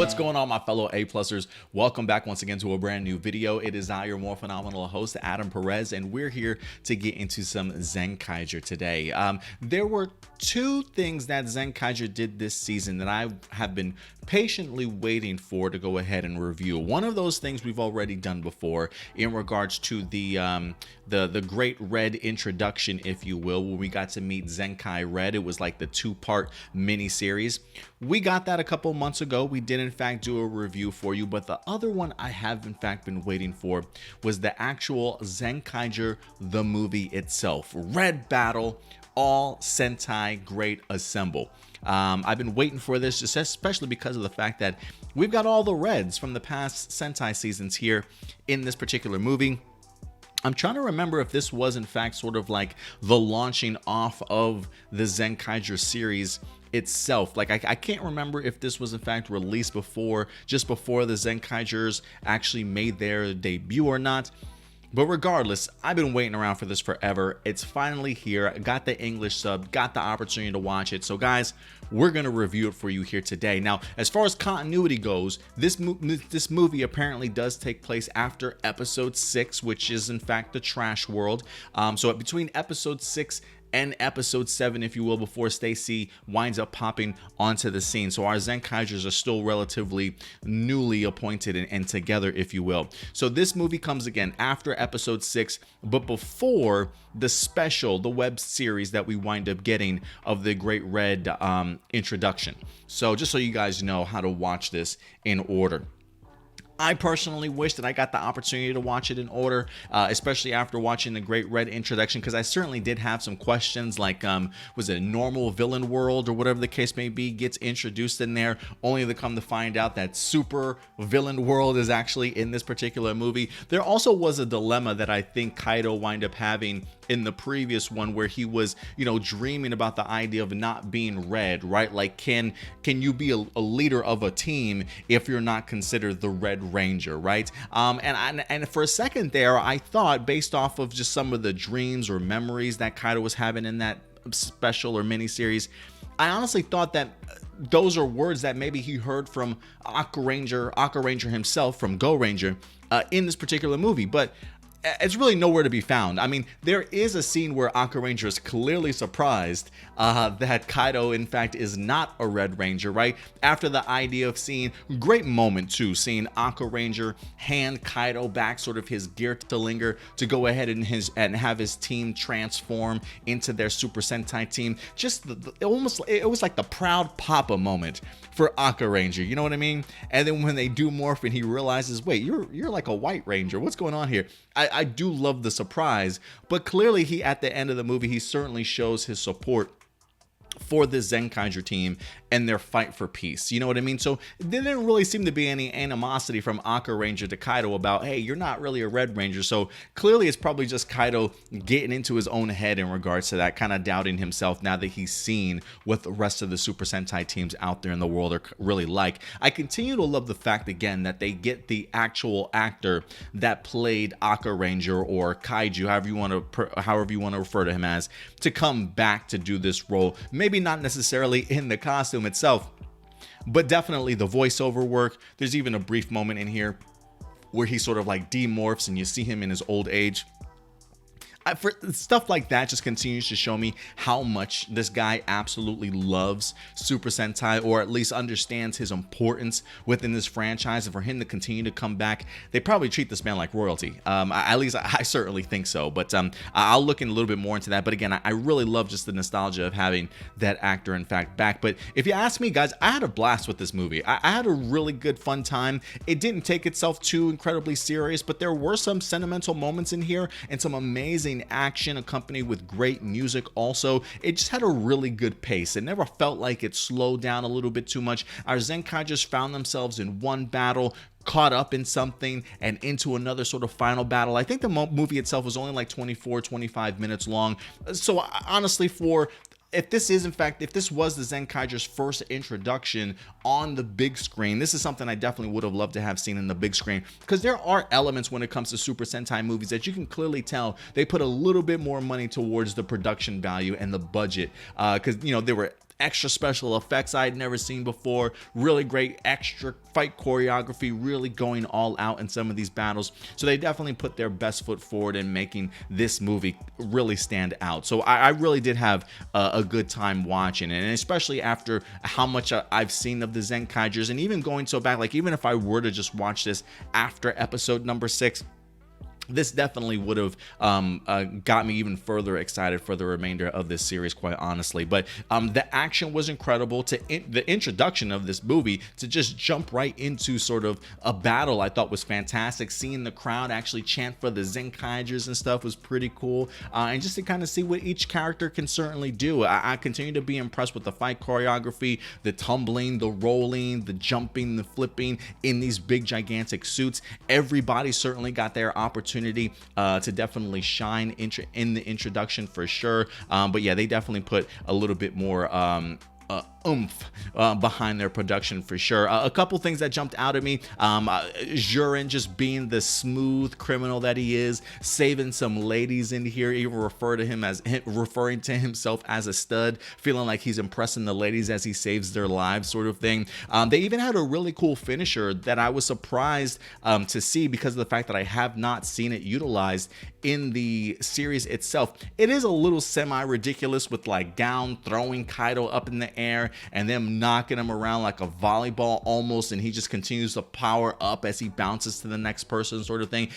What's going on, my fellow A-plusers? Welcome back once again to a brand new video. It is I, your Morphinominal host, Adam Perez, and we're here to get into some Zenkaiger today. There were two things that Zenkaiger did this season that I have been patiently waiting for to go ahead and review. One of those things we've already done before in regards to the Great Red introduction, if you will, where we got to meet Zenkai Red. It was like the two-part mini-series. We got that a couple months ago. We did in fact do a review for you, but the other one I have in fact been waiting for was the actual Zenkaiger, the movie itself. Red Battle, all Sentai Great Assemble. I've been waiting for this, just especially because of the fact that we've got all the Reds from the past Sentai seasons here in this particular movie. I'm trying to remember if this was in fact sort of like the launching off of the Zenkaiger series itself. Like I can't remember if this was in fact released just before the Zenkaigers actually made their debut or not. But regardless, I've been waiting around for this forever. It's finally here. I got the English sub, got the opportunity to watch it. So guys, we're going to review it for you here today. Now, as far as continuity goes, this movie apparently does take place after episode 6, which is in fact the trash world. So between episode 6 and episode 7, if you will, before Stacy winds up popping onto the scene. So our Zenkaigers are still relatively newly appointed and together, if you will. So this movie comes again after episode 6, but before the special, the web series that we wind up getting of the Great Red introduction. So just so you guys know how to watch this in order. I personally wish that I got the opportunity to watch it in order, especially after watching the Great Red introduction, because I certainly did have some questions like, was it a normal villain world or whatever the case may be gets introduced in there, only to come to find out that super villain world is actually in this particular movie. There also was a dilemma that I think Kaito wind up having in the previous one, where he was, you know, dreaming about the idea of not being red, right? Like, can you be a leader of a team if you're not considered the Red Ranger, right? And for a second there, I thought, based off of just some of the dreams or memories that Kaito was having in that special or mini-series, I honestly thought that those are words that maybe he heard from Akaranger himself, from Go Ranger, in this particular movie. But it's really nowhere to be found. I mean, there is a scene where Akaranger is clearly surprised that Kaito, in fact, is not a Red Ranger, right? After the idea of seeing, great moment too, seeing Akaranger hand Kaito back sort of his Geartlinger to go ahead and have his team transform into their Super Sentai team. Just it was like the proud papa moment for Akaranger, you know what I mean? And then when they do morph and he realizes, wait, you're like a White Ranger. What's going on here? I do love the surprise, but clearly he, at the end of the movie, he certainly shows his support for the Zenkaiger team and their fight for peace. You know what I mean? So there didn't really seem to be any animosity from Akaranger to Kaito about, hey, you're not really a Red Ranger. So clearly it's probably just Kaito getting into his own head in regards to that, kind of doubting himself now that he's seen what the rest of the Super Sentai teams out there in the world are really like. I continue to love the fact, again, that they get the actual actor that played Akaranger, or Kaiju, however you want to refer to him as, to come back to do this role. Maybe not necessarily in the costume itself, but definitely the voiceover work. There's even a brief moment in here where he sort of like demorphs and you see him in his old age. For stuff like that just continues to show me how much this guy absolutely loves Super Sentai, or at least understands his importance within this franchise. And for him to continue to come back, they probably treat this man like royalty. At least I certainly think so. But I'll look in a little bit more into that. But again, I really love just the nostalgia of having that actor in fact back. But if you ask me, guys, I had a blast with this movie. I had a really good fun time. It didn't take itself too incredibly serious, but there were some sentimental moments in here and some amazing action accompanied with great music. Also, it just had a really good pace. It never felt like it slowed down a little bit too much. Our Zenkaigers found themselves in one battle, caught up in something, and into another sort of final battle. I think the movie itself was only like 24-25 minutes long. So honestly, if this was the Zenkaiger's first introduction on the big screen, this is something I definitely would have loved to have seen in the big screen, because there are elements when it comes to Super Sentai movies that you can clearly tell they put a little bit more money towards the production value and the budget, because, you know, there were extra special effects I had never seen before, really great extra fight choreography, really going all out in some of these battles. So they definitely put their best foot forward in making this movie really stand out. So I really did have a good time watching it, and especially after how much I've seen of the Zenkaigers, and even going so back, like even if I were to just watch this after episode number 6, this definitely would have got me even further excited for the remainder of this series, quite honestly. But the action was incredible. The introduction of this movie, to just jump right into sort of a battle, I thought was fantastic. Seeing the crowd actually chant for the Zenkaigers and stuff was pretty cool. And just to kind of see what each character can certainly do. I continue to be impressed with the fight choreography, the tumbling, the rolling, the jumping, the flipping in these big gigantic suits. Everybody certainly got their opportunity to definitely shine in the introduction for sure. But yeah, they definitely put a little bit more oomph behind their production for sure. A couple things that jumped out at me: Jurin just being the smooth criminal that he is, saving some ladies in here, even referring to himself as a stud, feeling like he's impressing the ladies as he saves their lives, sort of thing. They even had a really cool finisher that I was surprised to see, because of the fact that I have not seen it utilized in the series itself. It is a little semi-ridiculous, with like down throwing Kaito up in the air and them knocking him around like a volleyball almost, and he just continues to power up as he bounces to the next person, sort of thing.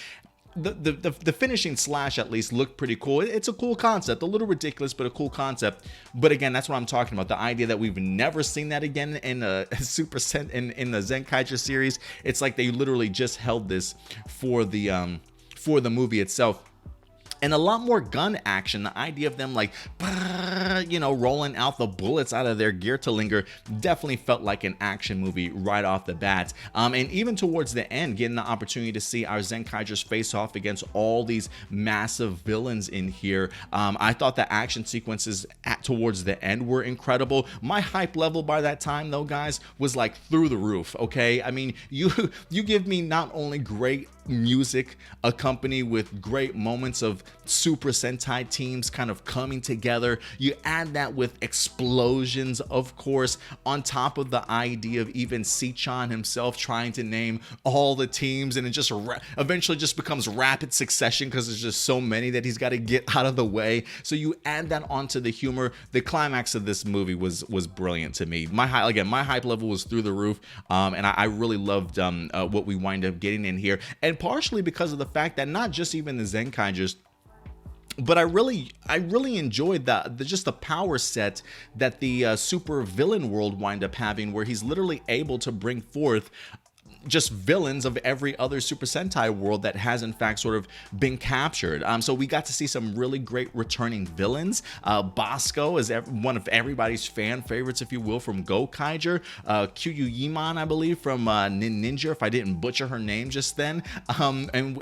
The finishing slash at least looked pretty cool. It's a cool concept, a little ridiculous, but a cool concept. But again, that's what I'm talking about. The idea that we've never seen that again in a in the Zenkaiger series. It's like they literally just held this for the movie itself. And a lot more gun action. The idea of them like, rolling out the bullets out of their Geertlinger definitely felt like an action movie right off the bat. And even towards the end, getting the opportunity to see our Zenkaigers face off against all these massive villains in here. I thought the action sequences towards the end were incredible. My hype level by that time, though, guys, was like through the roof. Okay, I mean, you give me not only great music accompanied with great moments of Super Sentai teams kind of coming together. You add that with explosions, of course, on top of the idea of even Sichan himself trying to name all the teams, and it just eventually just becomes rapid succession because there's just so many that he's got to get out of the way. So you add that onto the humor. The climax of this movie was brilliant to me. My hype level was through the roof, and I really loved what we wind up getting in here, and partially because of the fact that not just even the Zenkaigers, but I really enjoyed just the power set that the super villain world wind up having, where he's literally able to bring forth just villains of every other Super Sentai world that has in fact sort of been captured. So we got to see some really great returning villains. Bosco is one of everybody's fan favorites, if you will, from Gokaiger. Kyu Yiman, I believe, from Ninja, if I didn't butcher her name just then. And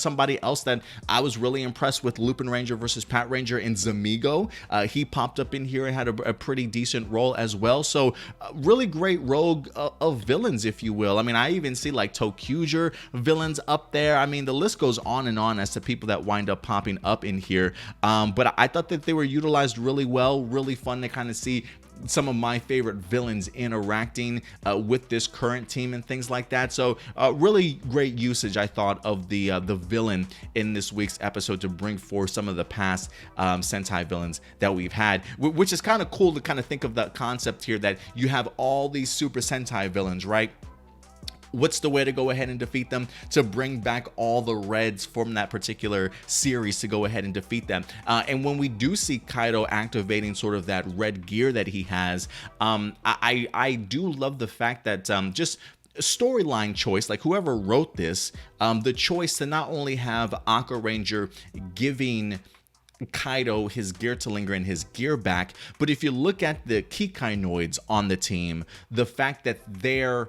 somebody else that I was really impressed with, Lupin Ranger versus Pat Ranger in Zamigo. He popped up in here and had a pretty decent role as well. So really great rogue of villains, if you will. I mean, I even see like Tokuger villains up there. I mean, the list goes on and on as to people that wind up popping up in here. But I thought that they were utilized really well. Really fun to kind of see some of my favorite villains interacting with this current team and things like that. So really great usage, I thought, of the villain in this week's episode to bring forth some of the past Sentai villains that we've had, which is kind of cool to kind of think of the concept here that you have all these Super Sentai villains, right? What's the way to go ahead and defeat them? To bring back all the Reds from that particular series to go ahead and defeat them. And when we do see Kaito activating sort of that red gear that he has, I do love the fact that just storyline choice, like whoever wrote this, the choice to not only have Akaranger giving Kaito his Geertlinger and his gear back, but if you look at the Kikainoids on the team, the fact that they're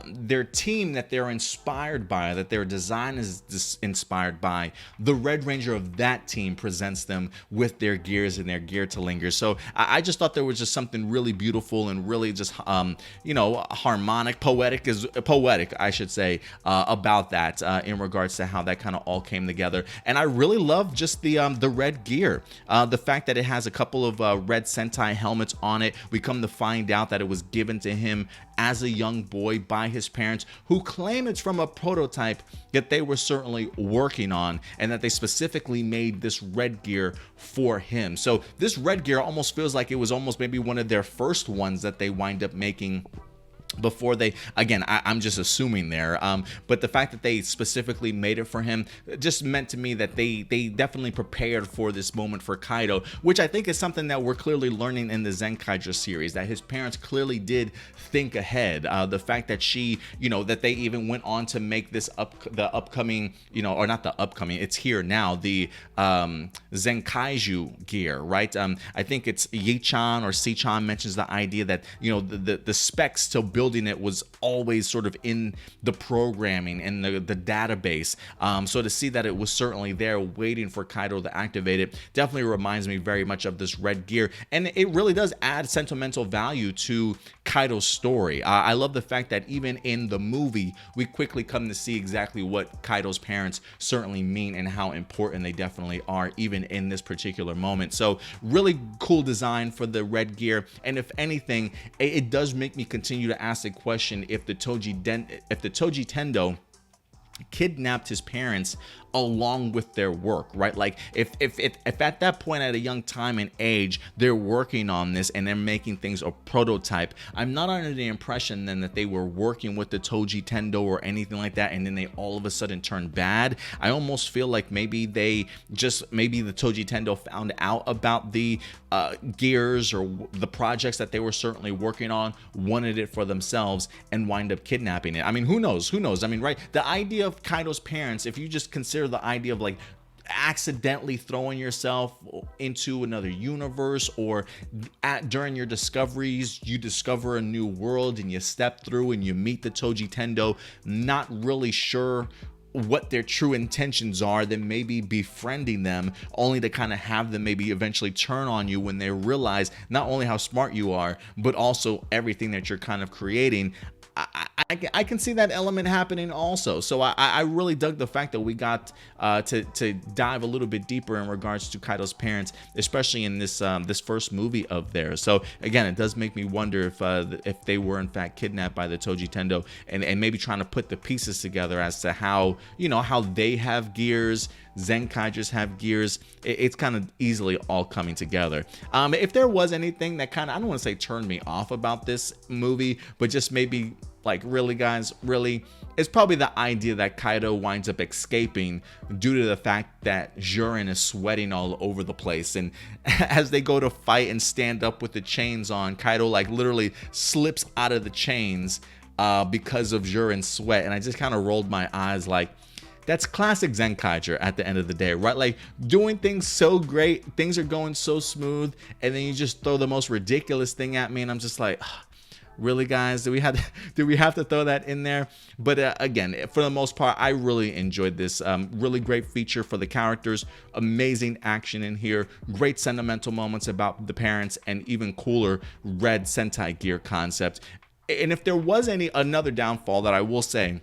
their team that they're inspired by, that their design is inspired by, the Red Ranger of that team presents them with their gears and their gear to linger. So I just thought there was just something really beautiful and really just harmonic, poetic, I should say, about that in regards to how that kind of all came together. And I really love just the red gear, the fact that it has a couple of red Sentai helmets on it. We come to find out that it was given to him as a young boy by his parents, who claim it's from a prototype that they were certainly working on, and that they specifically made this red gear for him. So this red gear almost feels like it was almost maybe one of their first ones that they wind up making before they, again, I'm just assuming there, but the fact that they specifically made it for him just meant to me that they definitely prepared for this moment for Kaito, which I think is something that we're clearly learning in the Zenkaiger series, that his parents clearly did think ahead. The fact that she, that they even went on to make this the upcoming, or not the upcoming, it's here now, the Zenkaiger gear, right? I think it's Yi-chan or Si-chan mentions the idea that, the specs to building it was always sort of in the programming and the database. So to see that it was certainly there waiting for Kaito to activate it definitely reminds me very much of this red gear, and it really does add sentimental value to Kaito's story. I love the fact that even in the movie we quickly come to see exactly what Kaito's parents certainly mean and how important they definitely are even in this particular moment. So really cool design for the red gear, and if anything, it does make me continue to ask the question if the Toji Tendo kidnapped his parents along with their work, right? Like if at that point at a young time and age they're working on this and they're making things a prototype, I'm not under the impression then that they were working with the Toji Tendo or anything like that and then they all of a sudden turn bad. I almost feel like maybe the Toji Tendo found out about the gears or the projects that they were certainly working on, wanted it for themselves, and wind up kidnapping it. I mean, who knows? I mean, right? The idea of Kaito's parents, if you just consider the idea of like accidentally throwing yourself into another universe, or during your discoveries you discover a new world and you step through and you meet the Toji Tendo, not really sure what their true intentions are, then maybe befriending them only to kind of have them maybe eventually turn on you when they realize not only how smart you are but also everything that you're kind of creating. I can see that element happening also. So I really dug the fact that we got to dive a little bit deeper in regards to Kaito's parents, especially in this first movie of theirs. So again, it does make me wonder if they were in fact kidnapped by the Toji Tendo, and maybe trying to put the pieces together as to how how they have gears, Zenkaigers have gears. It's kind of easily all coming together. If there was anything that kind of, I don't want to say turned me off about this movie, but just maybe like, really guys, really, it's probably the idea that Kaito winds up escaping due to the fact that Jurin is sweating all over the place, and as they go to fight and stand up with the chains on, Kaito like literally slips out of the chains because of Jurin's sweat. And I just kind of rolled my eyes like, that's classic Zenkaiger at the end of the day, right? Like doing things so great, things are going so smooth, and then you just throw the most ridiculous thing at me, and I'm just like, really guys, do we have to throw that in there? But again, for the most part, I really enjoyed this. Really great feature for the characters, amazing action in here, great sentimental moments about the parents, and even cooler red Sentai gear concept. And if there was another downfall that I will say,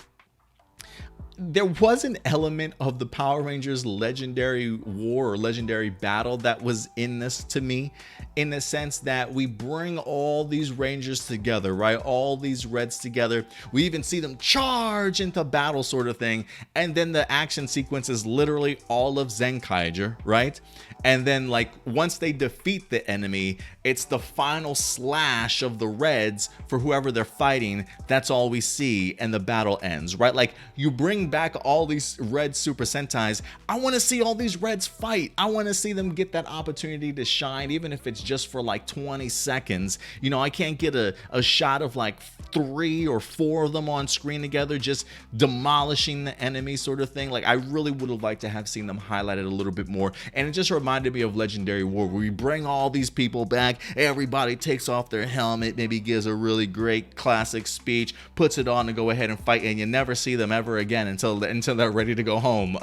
there was an element of the Power Rangers legendary war or legendary battle that was in this to me, in the sense that we bring all these Rangers together, right? All these Reds together. We even see them charge into battle sort of thing. And then the action sequence is literally all of Zenkaiger, right? And then like once they defeat the enemy, it's the final slash of the Reds for whoever they're fighting. That's all we see, and the battle ends, right? Like you bring back all these Red Super Sentais. I want to see all these Reds fight. I want to see them get that opportunity to shine, even if it's just for like 20 seconds. I can't get a shot of like 3 or 4 of them on screen together, just demolishing the enemy sort of thing. Like, I really would have liked to have seen them highlighted a little bit more. And it just reminded me of Legendary War, where we bring all these people back, everybody takes off their helmet, maybe gives a really great classic speech, puts it on to go ahead and fight, and you never see them ever again until they're ready to go home.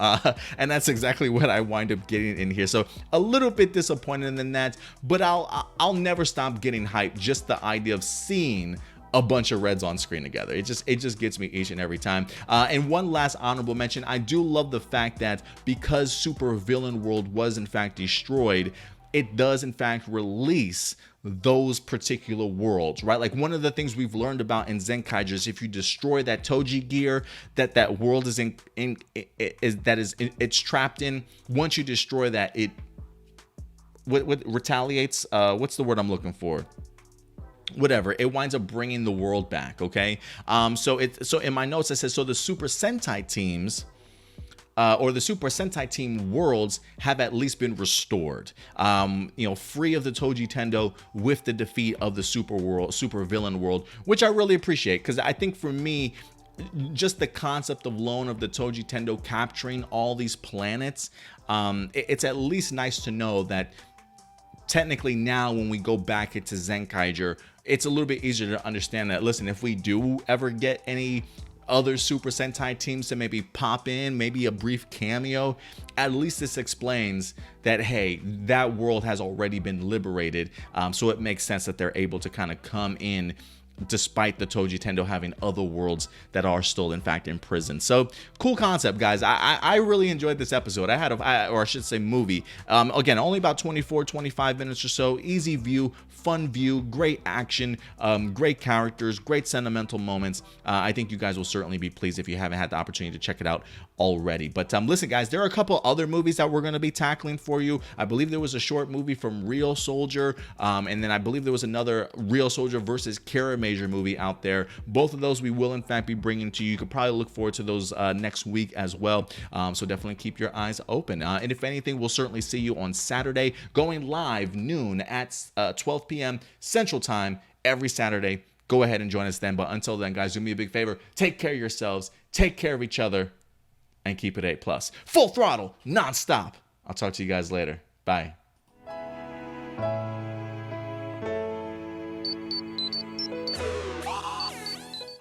And that's exactly what I wind up getting in here. So a little bit disappointed in that, but I'll never stop getting hyped. Just the idea of seeing a bunch of Reds on screen together, it just gets me each and every time. And one last honorable mention, I do love the fact that because Super Villain World was in fact destroyed, it does in fact release those particular worlds, right? Like, one of the things we've learned about in Zenkaiger is if you destroy that Toji gear that world is it's trapped in, once you destroy that, it retaliates. What's the word I'm looking for? Whatever, it winds up bringing the world back. Okay, so in my notes it says, so the Super Sentai teams or the Super Sentai team worlds have at least been restored, free of the Toji Tendo with the defeat of the super villain world, which I really appreciate, because I think for me, just the concept alone of the Toji Tendo capturing all these planets, it's at least nice to know that technically now when we go back into Zenkaiger, it's a little bit easier to understand that, listen, if we do ever get any other Super Sentai teams to maybe pop in, maybe a brief cameo, at least this explains that, hey, that world has already been liberated. So it makes sense that they're able to kind of come in despite the Toji Tendo having other worlds that are still in fact in prison. So cool concept, guys. I really enjoyed this episode. Or I should say movie. Again, only about 24-25 minutes or so. Easy view, fun view, great action, great characters, great sentimental moments. I think you guys will certainly be pleased if you haven't had the opportunity to check it out already. But listen, guys, there are a couple other movies that we're going to be tackling for you. I believe there was a short movie from Real Soldier, and then I believe there was another Real Soldier versus Kara Major movie out there. Both of those we will in fact be bringing to you. You could probably look forward to those next week as well. So definitely keep your eyes open. And if anything, we'll certainly see you on Saturday, going live noon at 12 p.m. Central Time every Saturday. Go ahead and join us then. But until then, guys, do me a big favor. Take care of yourselves. Take care of each other. And keep it A+. Full throttle, non-stop. I'll talk to you guys later. Bye.